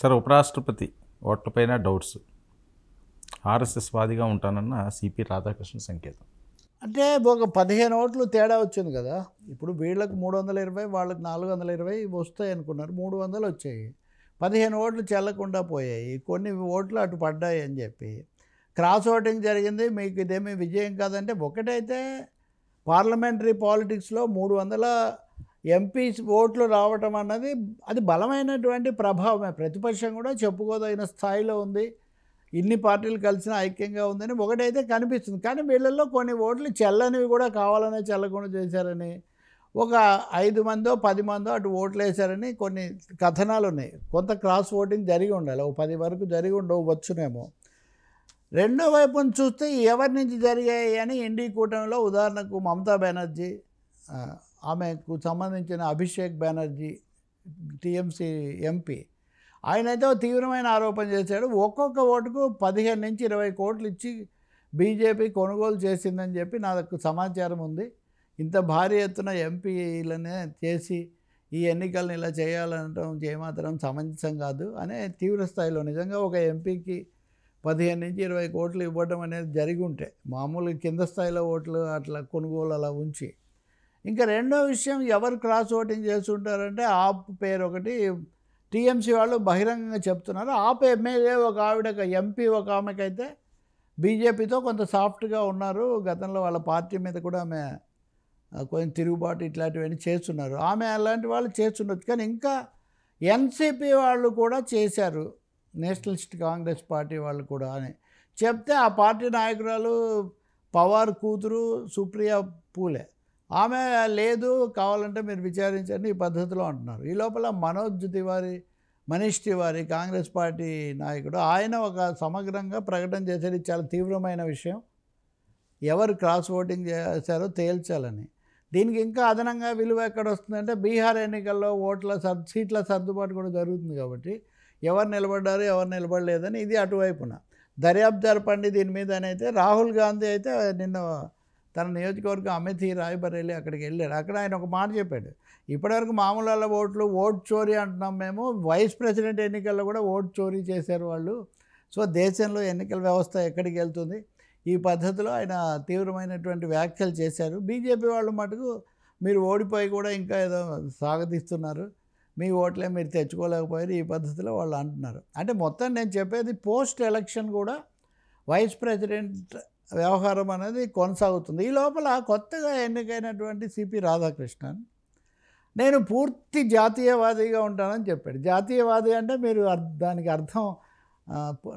Sir, ఉపరాష్ట్రపతి ఓట్లపైన doubts. RSS వాదిగా ఉంటానన్న CP Radhakrishna సంకేతం. అంటే ఒక 15 ఓట్లు తేడా వచ్చింది కదా. ఇప్పుడు వీళ్ళకి 320, వాళ్ళకి 420 వస్తాయి అనుకున్నారు. 300 వచ్చాయి. 15 ఓట్లు చెల్లకుండా పోయాయి. కొన్ని ఓట్లు అటు పడ్డాయి అని చెప్పి క్రాస్ ఓటింగ్ జరిగింది. మీకు ఇదేమీ విజయం కాదంటే, ఒకటైతే పార్లమెంటరీ పాలిటిక్స్లో 300 ఎంపీ ఓట్లు రావటం అన్నది అది బలమైనటువంటి ప్రభావమే. ప్రతిపక్షం కూడా చెప్పుకోదగిన స్థాయిలో ఉంది, ఇన్ని పార్టీలు కలిసిన ఐక్యంగా ఉందని ఒకటైతే కనిపిస్తుంది. కానీ వీళ్ళల్లో కొన్ని ఓట్లు చెల్లనివి కూడా కావాలనే చెల్లకుండా చేశారని, ఒక 5 మందో 10 మందో అటు ఓట్లు వేశారని కొన్ని కథనాలు ఉన్నాయి. కొంత క్రాస్ ఓటింగ్ జరిగి ఉండాలి, ఒక 10 వరకు జరిగి ఉండవచ్చునేమో. రెండో వైపున చూస్తే ఎవరి నుంచి జరిగాయి అని ఎన్డీ కూటమిలో ఉదాహరణకు మమతా బెనర్జీ, ఆమెకు సంబంధించిన అభిషేక్ బెనర్జీ టీఎంసీ ఎంపీ, ఆయనైతే తీవ్రమైన ఆరోపణ చేశాడు. ఒక్కొక్క ఓటుకు 15 నుంచి 20 కోట్లు ఇచ్చి బీజేపీ కొనుగోలు చేసిందని చెప్పి నాకు సమాచారం ఉంది. ఇంత భారీ ఎత్తున ఎంపీలనే చేసి ఈ ఎన్నికలను ఇలా చేయాలనటం ఏమాత్రం సమంజసం కాదు అనే తీవ్ర స్థాయిలో, నిజంగా ఒక ఎంపీకి 15 నుంచి 20 కోట్లు ఇవ్వడం అనేది జరిగి ఉంటే, మామూలుగా కింద స్థాయిలో ఓట్లు అట్లా కొనుగోలు అలా ఉంచి. ఇంకా రెండో విషయం, ఎవరు క్రాస్ ఓటింగ్ చేస్తుంటారంటే ఆప్ పేరు ఒకటి టీఎంసీ వాళ్ళు బహిరంగంగా చెప్తున్నారు. ఆప్ ఎమ్మెల్యే ఒక ఆవిడ, ఎంపీ ఒక ఆమెకైతే బీజేపీతో కొంత సాఫ్ట్గా ఉన్నారు. గతంలో వాళ్ళ పార్టీ మీద కూడా ఆమె కొంచెం తిరుగుబాటు ఇట్లాంటివన్నీ చేస్తున్నారు. ఆమె అలాంటి వాళ్ళు చేస్తుండొచ్చు. కానీ ఇంకా ఎన్సీపీ వాళ్ళు కూడా చేశారు, నేషనలిస్ట్ కాంగ్రెస్ పార్టీ వాళ్ళు కూడా అని చెప్తే, ఆ పార్టీ నాయకురాలు పవార్ కూతురు సుప్రియా పూలే, ఆమె లేదు కావాలంటే మీరు విచారించండి ఈ పద్ధతిలో అంటున్నారు. ఈ లోపల మనీష్ తివారీ కాంగ్రెస్ పార్టీ నాయకుడు, ఆయన ఒక సమగ్రంగా ప్రకటన చేశారు. ఇది చాలా తీవ్రమైన విషయం, ఎవరు క్రాస్ ఓటింగ్ చేశారో తేల్చాలని. దీనికి ఇంకా అదనంగా విలువ ఎక్కడ వస్తుందంటే, బీహార్ ఎన్నికల్లో సీట్ల సర్దుబాటు కూడా జరుగుతుంది కాబట్టి ఎవరు నిలబడ్డారు ఎవరు నిలబడలేదని ఇది అటువైపున దర్యాప్తు జరపండి దీని మీద అని. అయితే రాహుల్ గాంధీ అయితే నిన్న తన నియోజకవర్గం అమేథీ రాయ్బరేలీ అక్కడికి వెళ్ళాడు. అక్కడ ఆయన ఒక మాట చెప్పాడు, ఇప్పటివరకు మామూలు వాళ్ళ ఓట్ చోరీ అంటున్నాం మేము, వైస్ ప్రెసిడెంట్ ఎన్నికల్లో కూడా ఓట్ చోరీ చేశారు వాళ్ళు. సో దేశంలో ఎన్నికల వ్యవస్థ ఎక్కడికి వెళ్తుంది, ఈ పద్ధతిలో ఆయన తీవ్రమైనటువంటి వ్యాఖ్యలు చేశారు. బీజేపీ వాళ్ళు మటుకు మీరు ఓడిపోయి కూడా ఇంకా ఏదో సాగతిస్తున్నారు, మీ ఓట్లే మీరు తెచ్చుకోలేకపోయారు, ఈ పద్ధతిలో వాళ్ళు అంటున్నారు. అంటే మొత్తం నేను చెప్పేది, పోస్ట్ ఎలక్షన్ కూడా వైస్ ప్రెసిడెంట్ వ్యవహారం అనేది కొనసాగుతుంది. ఈ లోపల కొత్తగా ఎన్నికైనటువంటి సిపి రాధాకృష్ణన్ నేను పూర్తి జాతీయవాదిగా ఉంటానని చెప్పాడు. జాతీయవాది అంటే మీరు దానికి అర్థం,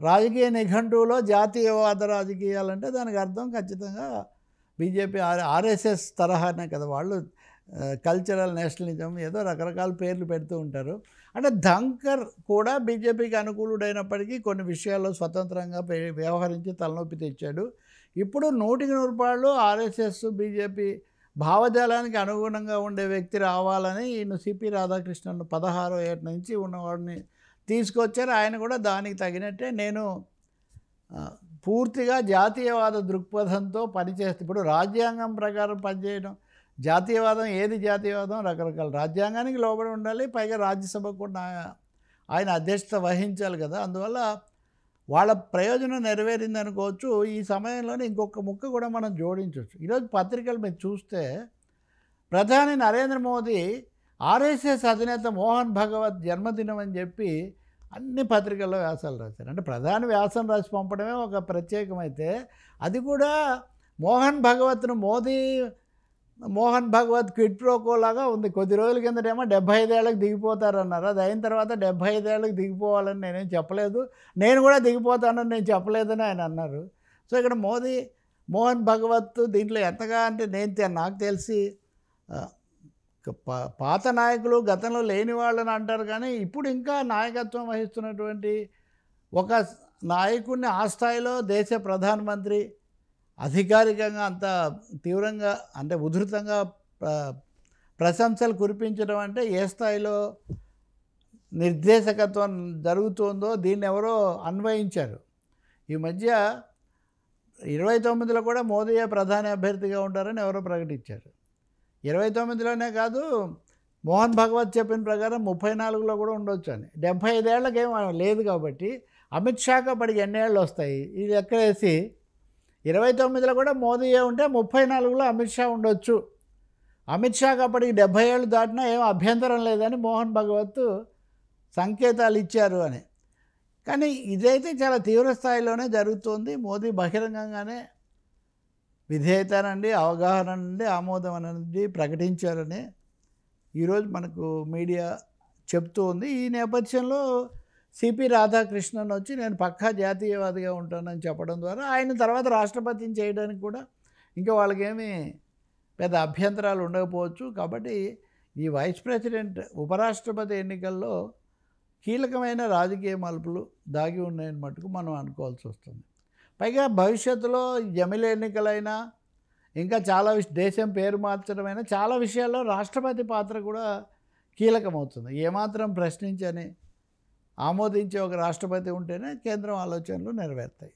రాజకీయ నిఘంటువులో జాతీయవాద రాజకీయాలంటే దానికి అర్థం ఖచ్చితంగా బీజేపీ ఆర్ఎస్ఎస్ తరహానే కదా. వాళ్ళు కల్చరల్ నేషనలిజం ఏదో రకరకాల పేర్లు పెడుతూ ఉంటారు. అంటే ధంకర్ కూడా బీజేపీకి అనుకూలుడైనప్పటికీ కొన్ని విషయాల్లో స్వతంత్రంగా వ్యవహరించి తలనొప్పి తెచ్చాడు. ఇప్పుడు 100% ఆర్ఎస్ఎస్ బీజేపీ భావజాలానికి అనుగుణంగా ఉండే వ్యక్తి రావాలని ఈయన సిపి రాధాకృష్ణన్ 16వ ఏట నుంచి ఉన్నవాడిని తీసుకొచ్చారు. ఆయన కూడా దానికి తగినట్టే నేను పూర్తిగా జాతీయవాద దృక్పథంతో పనిచేస్తే, ఇప్పుడు రాజ్యాంగం ప్రకారం పనిచేయడం, జాతీయవాదం ఏది జాతీయవాదం, రకరకాల రాజ్యాంగానికి లోబడి ఉండాలి, పైగా రాజ్యసభకు కూడా ఆయన అధ్యక్షత వహించాలి కదా. అందువల్ల వాళ్ళ ప్రయోజనం నెరవేరింది అనుకోవచ్చు. ఈ సమయంలోనే ఇంకొక ముక్క కూడా మనం జోడించవచ్చు. ఈరోజు పత్రికలు మీరు చూస్తే, ప్రధాని నరేంద్ర మోదీ ఆర్ఎస్ఎస్ అధినేత మోహన్ భగవత్ జన్మదినం అని చెప్పి అన్ని పత్రికల్లో వ్యాసాలు రాశారు. అంటే ప్రధాని వ్యాసం రాసి పంపడమే ఒక ప్రత్యేకమైతే, అది కూడా మోహన్ భగవత్ క్విడ్ ప్రోకో లాగా ఉంది. కొద్ది రోజుల కిందటేమో 75 ఏళ్ళకి దిగిపోతారన్నారు. అది అయిన తర్వాత 75 ఏళ్ళకి దిగిపోవాలని నేనేం చెప్పలేదు, నేను కూడా దిగిపోతానని నేను చెప్పలేదని ఆయన అన్నారు. సో ఇక్కడ మోహన్ భగవత్ దీంట్లో ఎంతగా అంటే, నాకు తెలిసి పాత నాయకులు గతంలో లేని వాళ్ళని అంటారు, కానీ ఇప్పుడు ఇంకా నాయకత్వం వహిస్తున్నటువంటి ఒక నాయకుడిని ఆ స్థాయిలో దేశ ప్రధానమంత్రి అధికారికంగా అంత తీవ్రంగా అంటే ఉధృతంగా ప్రశంసలు కురిపించడం అంటే ఏ స్థాయిలో నిర్దేశకత్వం జరుగుతుందో దీన్ని ఎవరో అన్వయించారు. ఈ మధ్య 29లో కూడా మోదీయే ప్రధాని అభ్యర్థిగా ఉంటారని ఎవరో ప్రకటించారు. 29లోనే కాదు, మోహన్ భగవత్ చెప్పిన ప్రకారం 34లో కూడా ఉండొచ్చు అని. 75 ఏళ్ళకేం లేదు కాబట్టి అమిత్ షాకి అప్పటికి ఎన్ని ఏళ్ళు వస్తాయి ఇది ఎక్కడేసి 29లో కూడా మోదీయే ఉంటే 34లో అమిత్ షా ఉండొచ్చు. అమిత్ షాకి అప్పటికి 70 ఏళ్ళు దాటినా ఏం అభ్యంతరం లేదని మోహన్ భగవత్ సంకేతాలు ఇచ్చారు అని. కానీ ఇదైతే చాలా తీవ్ర స్థాయిలోనే జరుగుతోంది. మోదీ బహిరంగంగానే విధేయతనండి, అవగాహన నుండి, ఆమోదం అనేది ప్రకటించారని ఈరోజు మనకు మీడియా చెప్తూ ఉంది. ఈ నేపథ్యంలో సిపి రాధాకృష్ణన్ వచ్చి నేను పక్కా జాతీయవాదిగా ఉంటానని చెప్పడం ద్వారా ఆయన తర్వాత రాష్ట్రపతిని చేయడానికి కూడా ఇంకా వాళ్ళకేమీ పెద్ద అభ్యంతరాలు ఉండకపోవచ్చు. కాబట్టి ఈ వైస్ ప్రెసిడెంట్ ఉపరాష్ట్రపతి ఎన్నికల్లో కీలకమైన రాజకీయ మలుపులు దాగి ఉన్నాయని మటుకు మనం అనుకోవాల్సి వస్తుంది. పైగా భవిష్యత్తులో జమిలి ఎన్నికలైనా ఇంకా చాలా దేశం పేరు మార్చడమైనా చాలా విషయాల్లో రాష్ట్రపతి పాత్ర కూడా కీలకమవుతుంది. ఏమాత్రం ప్రశ్నించని ఆమోదించే ఒక రాష్ట్రపతి ఉంటేనే కేంద్రం ఆలోచనలు నెరవేరుతాయి.